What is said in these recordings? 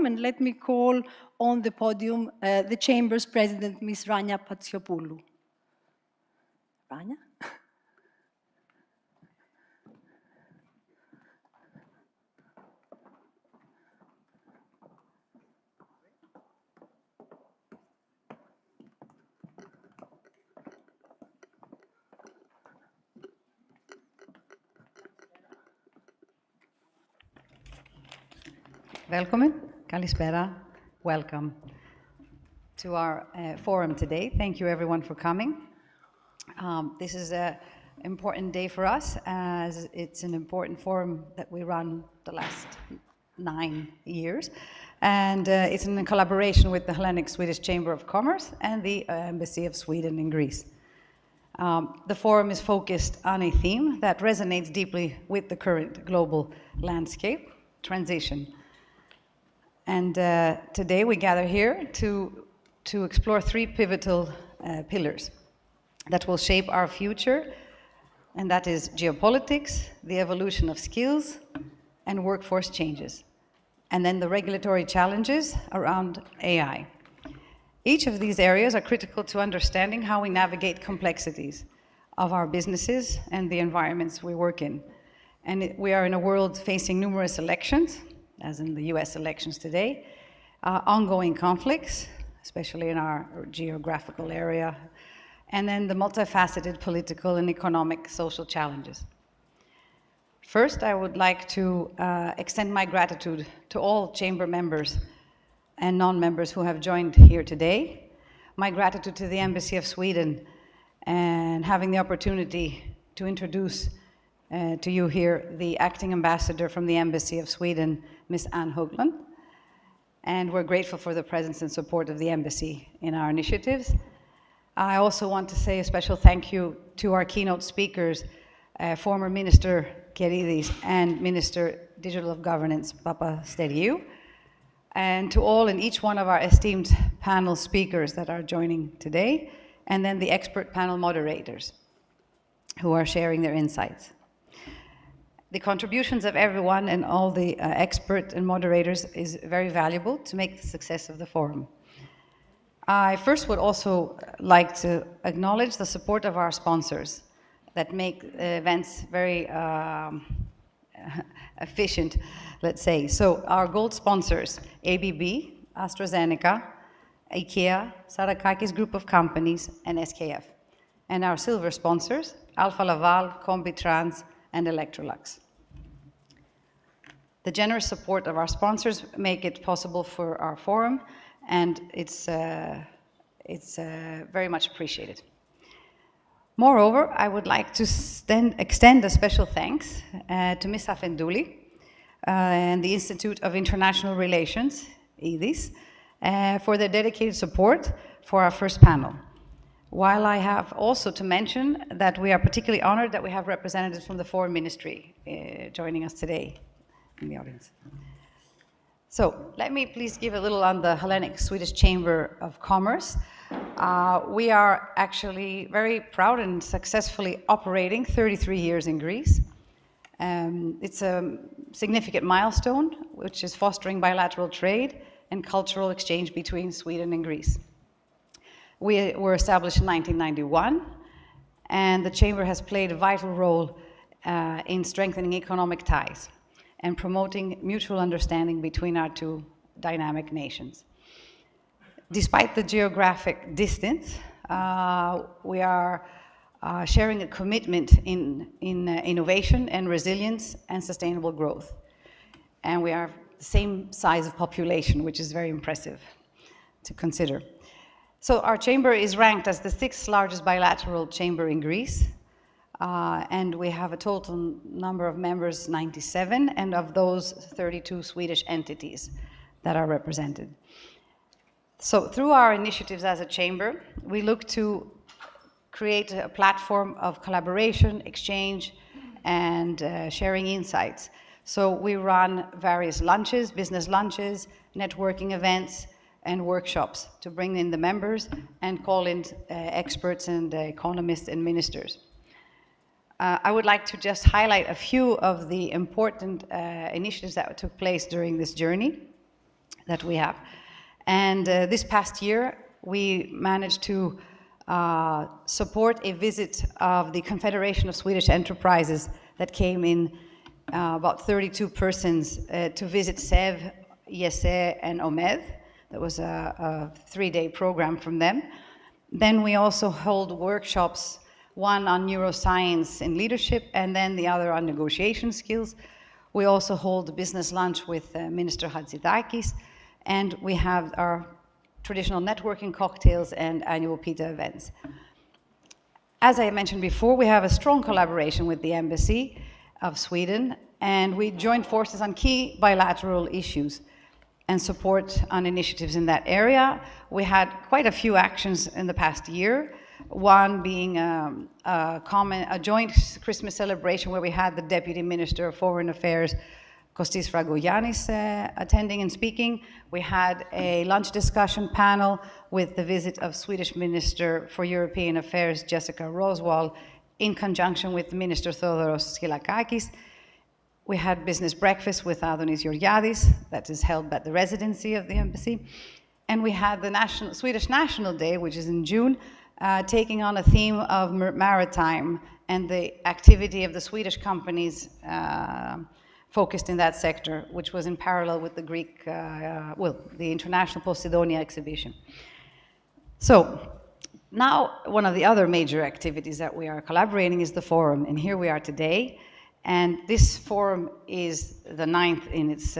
podium, and let me call on the podium the Chamber's President, Ms. Rania Patsiopoulou. Rania? Välkommen, kalispera, welcome to our forum today. Thank you everyone for coming. This is an important day for us as it's an important forum that we run the last 9 years. And it's in collaboration with the Hellenic-Swedish Chamber of Commerce and the Embassy of Sweden in Greece. The forum is focused on a theme that resonates deeply with the current global landscape, transition. And today we gather here to explore 3 pivotal pillars that will shape our future, and that is geopolitics, the evolution of skills, and workforce changes, and then the regulatory challenges around AI. Each of these areas are critical to understanding how we navigate complexities of our businesses and the environments we work in. And we are in a world facing numerous elections, as in the US elections today, ongoing conflicts, especially in our geographical area, and then the multifaceted political and economic social challenges. First, I would like to extend my gratitude to all chamber members and non-members who have joined here today. My gratitude to the Embassy of Sweden and having the opportunity to introduce to you here the acting ambassador from the Embassy of Sweden, Ms. Ann Höglund. And we're grateful for the presence and support of the Embassy in our initiatives. I also want to say a special thank you to our keynote speakers, former Minister Keridis and Minister Digital of Governance, Papasteriou, and to all and each one of our esteemed panel speakers that are joining today, and then the expert panel moderators who are sharing their insights. The contributions of everyone and all the experts and moderators is very valuable to make the success of the forum. I first would also like to acknowledge the support of our sponsors that make events very efficient, let's say. So our gold sponsors, ABB, AstraZeneca, IKEA, Sarakakis Group of Companies, and SKF. And our silver sponsors, Alfa Laval, Combitrans, and Electrolux. The generous support of our sponsors make it possible for our forum, and it's very much appreciated. Moreover, I would like to extend a special thanks to Ms. Afendouli and the Institute of International Relations, IDIS, for their dedicated support for our first panel. While I have also to mention that we are particularly honored that we have representatives from the Foreign Ministry joining us today in the audience. So let me please give a little on the Hellenic-Swedish Chamber of Commerce. We are actually very proud and successfully operating 33 years in Greece. It's a significant milestone, which is fostering bilateral trade and cultural exchange between Sweden and Greece. We were established in 1991, and the Chamber has played a vital role in strengthening economic ties and promoting mutual understanding between our 2 dynamic nations. Despite the geographic distance, we are sharing a commitment in innovation and resilience and sustainable growth. And we are the same size of population, which is very impressive to consider. So our chamber is ranked as the 6th largest bilateral chamber in Greece. And we have a total number of members, 97, and of those, 32 Swedish entities that are represented. So through our initiatives as a chamber, we look to create a platform of collaboration, exchange, and sharing insights. So we run various lunches, business lunches, networking events, and workshops to bring in the members and call in experts and economists and ministers. I would like to just highlight a few of the important initiatives that took place during this journey. that we have. And this past year, we managed to support a visit of the Confederation of Swedish Enterprises that came in about 32 persons to visit SEV, ISE, and OMED. That was a 3-day program from them. Then we also hold workshops, one on neuroscience and leadership, and then the other on negotiation skills. We also hold a business lunch with Minister Hatzidakis, and we have our traditional networking cocktails and annual PITA events. As I mentioned before, we have a strong collaboration with the Embassy of Sweden, and we join forces on key bilateral issues and support on initiatives in that area. We had quite a few actions in the past year, one being a joint Christmas celebration where we had the Deputy Minister of Foreign Affairs, Kostis Fragogiannis, attending and speaking. We had a lunch discussion panel with the visit of Swedish Minister for European Affairs, Jessica Roswall, in conjunction with Minister Theodoros Skylakakis. We had business breakfast with Adonis Georgiadis, that is held at the residency of the embassy. And we had the Swedish National Day, which is in June, taking on a theme of maritime and the activity of the Swedish companies focused in that sector, which was in parallel with the Greek, the International Posidonia exhibition. So now one of the other major activities that we are collaborating is the forum, and here we are today. And this forum is the 9th in its,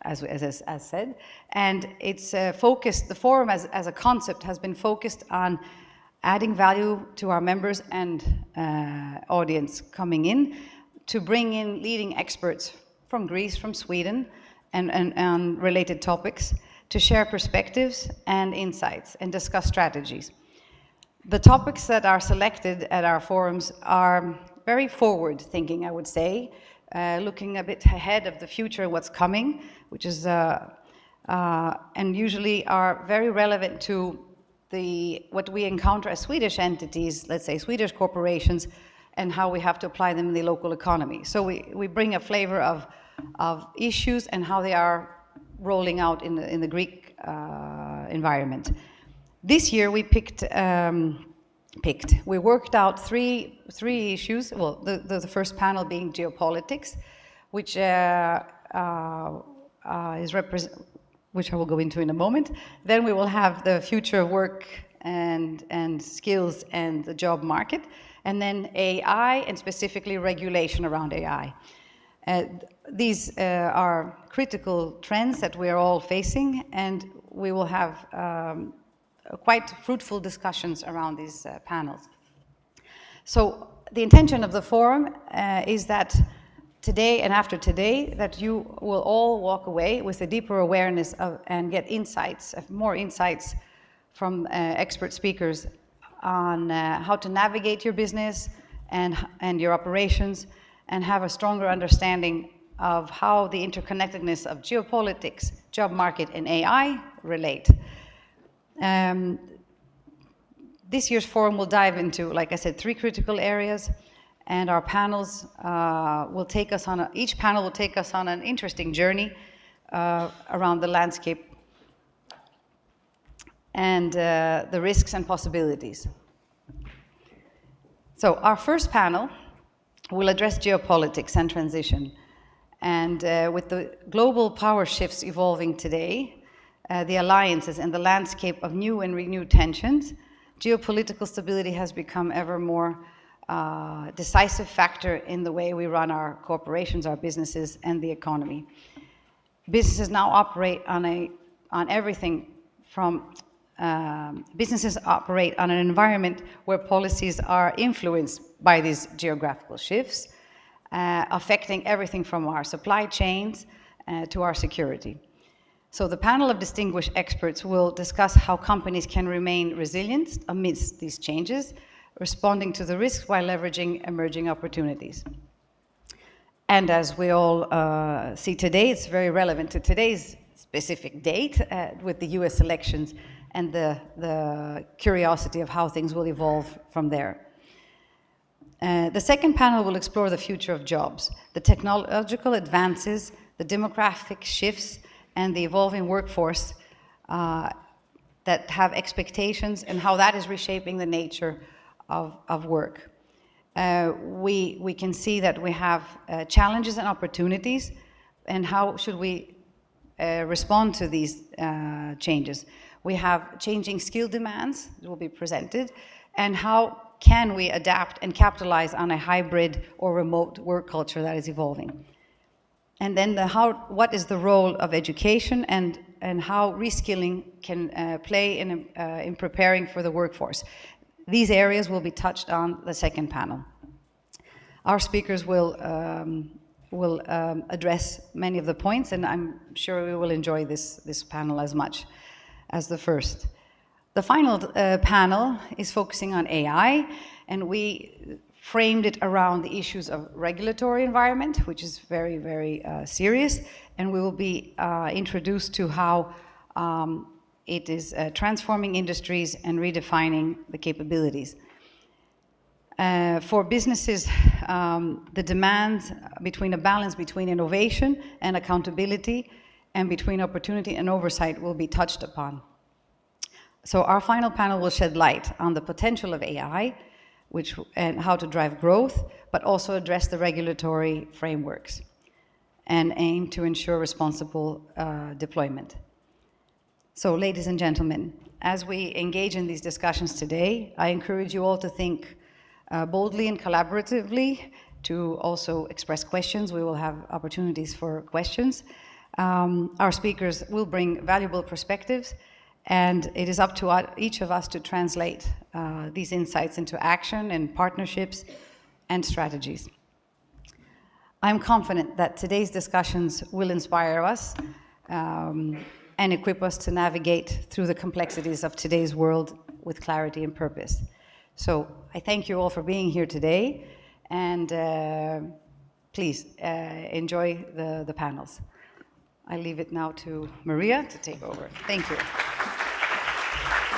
as said, and it's focused, the forum as a concept has been focused on adding value to our members and audience coming in, to bring in leading experts from Greece, from Sweden, and related topics, to share perspectives and insights and discuss strategies. The topics that are selected at our forums are very forward-thinking, I would say, looking a bit ahead of the future, what's coming, which is, and usually are very relevant to what we encounter as Swedish entities, let's say Swedish corporations, and how we have to apply them in the local economy. So we bring a flavor of issues and how they are rolling out in the Greek environment. This year we we worked out three issues. Well, the first panel being geopolitics, which which I will go into in a moment. Then we will have the future of work and skills and the job market, and then AI and specifically regulation around AI. These are critical trends that we are all facing, and we will have quite fruitful discussions around these panels. So the intention of the forum is that today and after today, that you will all walk away with a deeper awareness of, and get insights, more insights from expert speakers on how to navigate your business and your operations, and have a stronger understanding of how the interconnectedness of geopolitics, job market, and AI relate. This year's forum will dive into, like I said, 3 critical areas, and our panels will take us on, each panel will take us on an interesting journey around the landscape and the risks and possibilities. So our first panel will address geopolitics and transition. And with the global power shifts evolving today, the alliances and the landscape of new and renewed tensions, geopolitical stability has become ever more decisive factor in the way we run our corporations, our businesses, and the economy. Businesses now operate on everything from businesses operate on an environment where policies are influenced by these geographical shifts, affecting everything from our supply chains to our security. So the panel of distinguished experts will discuss how companies can remain resilient amidst these changes, responding to the risks while leveraging emerging opportunities. And as we all see today, it's very relevant to today's specific date with the US elections and the curiosity of how things will evolve from there. The second panel will explore the future of jobs, the technological advances, the demographic shifts, and the evolving workforce that have expectations, and how that is reshaping the nature of work. We can see that we have challenges and opportunities, and how should we respond to these changes. We have changing skill demands that will be presented, and how can we adapt and capitalize on a hybrid or remote work culture that is evolving. And then what is the role of education, and how reskilling can play in preparing for the workforce. These areas will be touched on the second panel. Our speakers will address many of the points, and I'm sure we will enjoy this panel as much as the first. The final panel is focusing on AI, and we framed it around the issues of regulatory environment, which is very, very serious, and we will be introduced to how it is transforming industries and redefining the capabilities. For businesses, the demands between a balance between innovation and accountability, and between opportunity and oversight, will be touched upon. So our final panel will shed light on the potential of AI, and how to drive growth, but also address the regulatory frameworks, and aim to ensure responsible deployment. So, ladies and gentlemen, as we engage in these discussions today, I encourage you all to think boldly and collaboratively, to also express questions. We will have opportunities for questions. Our speakers will bring valuable perspectives, and it is up to each of us to translate these insights into action and partnerships and strategies. I'm confident that today's discussions will inspire us and equip us to navigate through the complexities of today's world with clarity and purpose. So I thank you all for being here today, and please enjoy the panels. I leave it now to Maria to take over. Thank you.